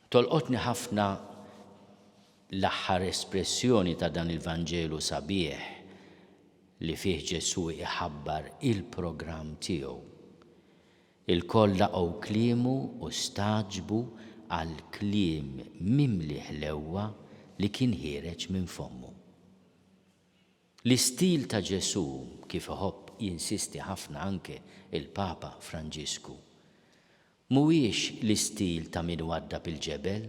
Tolqotni ħafna l-aħħar espressjoni ta' dan il-Vanġelu sabiħ li fih Ġesu iħabbar il-programm tiegħu. Il-koll laqgħu kliemu u staġbu għal kliem mimli ħlewwa li kien ħireġ minn fommu. L-istil ta' Ġesu kif iħobb jinsisti ħafna anke il-Papa Franġisku mhuwiex l-istil ta' min wadda bil-ġebel.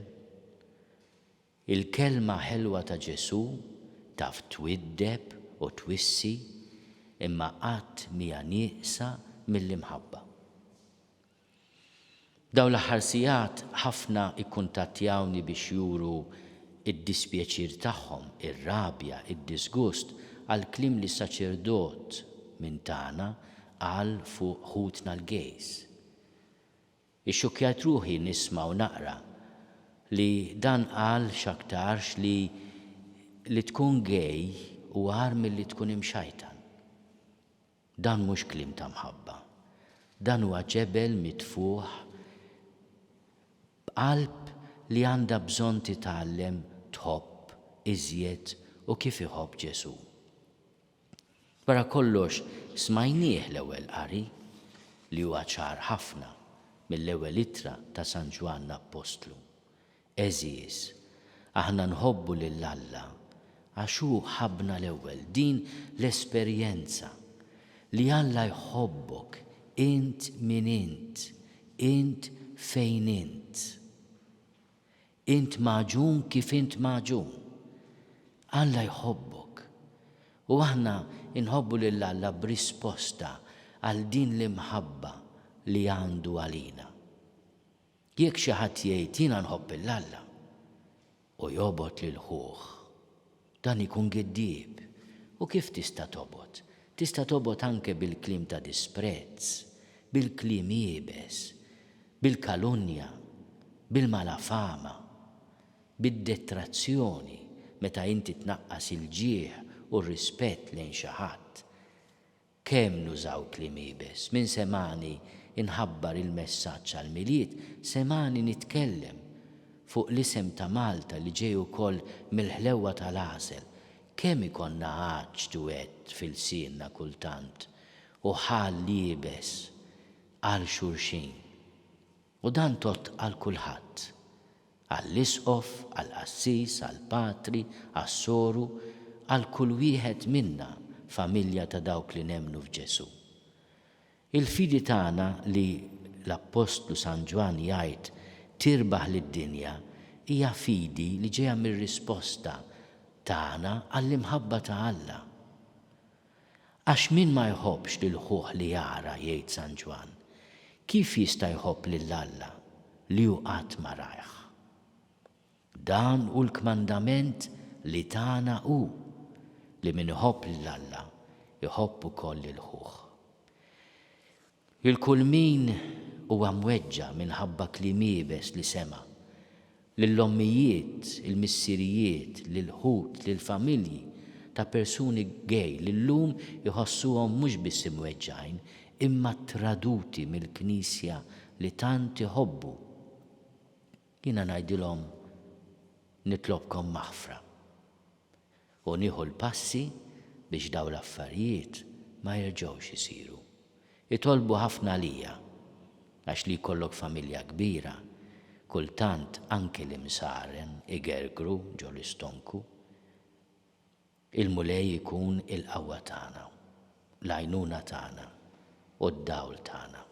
Il-kelma ħelwa ta' Ġesu taf twiddeb u twissi imma qatt mija nieqsa mill-imħabba. Dawn l-aħħar sigħat ħafna ikkuntattjawni biex juru id-dispjaċir tagħhom, ir-rabja, id-disgust għal kliem li s-saċerdot minn tagħna qal fuq ħutna l-gejs. Ixxukkjat ruħi nisma' u naqra li dan qal x'aktarx li tkun gej u għar milli tkun imxajtan. Dan mhux kliem ta' mħabba. Dan huwa ġebel mitfuħ b'qalb li għandha bżonn titgħallem tħobb iżjed u kif iħobb Ġesu. Wara kollox smajnieh l-ewwel qari li huwa ċar ħafna mill-ewwel ittra ta' San Ġwan l-Apostlu. Eżiż, aħna nħobbu lil Alla għax hu ħabbna l-ewwel, din l-esperjenza li Alla jħobbok int min int fejn int. Int maġun kif int maġun. Alla jħobbok. U aħna nħobbu lil Alla b'risposta għal din l-imħabba li għandu għalina. Jekk xi ħadd jgħid jiena nħobb l-Alla u jobot lil ħuħ, dan ikun giddieb. U kif tista' tobot? Tista' tobot anke bil-kliem ta' disprezz, bil-kliem jiebes, bil-kalunja, bil-malafama, bid-detrazzjoni meta inti tnaqqas il-ġieħ u r-rispett lejn xi ħadd. Kemm nużaw kliem jiebes, min semani inħabbar il-messaġġ għall-miliet, semani nitkellem fuq l-isem ta' Malta li ġej ukoll mill-ħlewwa tal-għażel. Kemm ikonna għaġġ duett fil-sienna kultant u ħal liebes għal xulxin. U dan tot għal kulħadd. Għall-isqof, għall-qassis, għall-patri, għas-soru, għal kull wieħed minna familja ta' dawk li nemmnu f'Ġesu. Il-fidi tagħna li l-Apostlu San Ġwan jgħid tirbaħ lid-dinja hija fidi li ġejja mir-risposta tagħna għall-imħabba ta' Alla. Għax min ma jħobbx lil ħuħ li jara jgħid San Ġwan, kif jista' jħobb lil Alla li hu qatt ma rajh? Dan hu l-kmandament li tagħna hu li min iħobb lil Alla iħobb ukoll lil ħuħ. Il-kull min huwa mweġġa minħabba kliem jiebes li sema. Lill-ommijiet, il-missirijiet, lil-ħut, lill-familji ta' persuni gej li llum iħossuhom mhux biss imweġġajn imma traduti mill-Knisja li tant iħobbu. Jiena ngħidilhom nitlobkom maħfra u nieħu l-passi biex dawn l-affarijiet ma jerġgħux isiru. Itolbu ħafna lija għax li jkollok familja kbira, kultant anke l-imsaren igergru ġo l-istonku. Il-mulej ikun il-qawwa tagħna, l-għajnuna tagħna u d-dawl tagħna.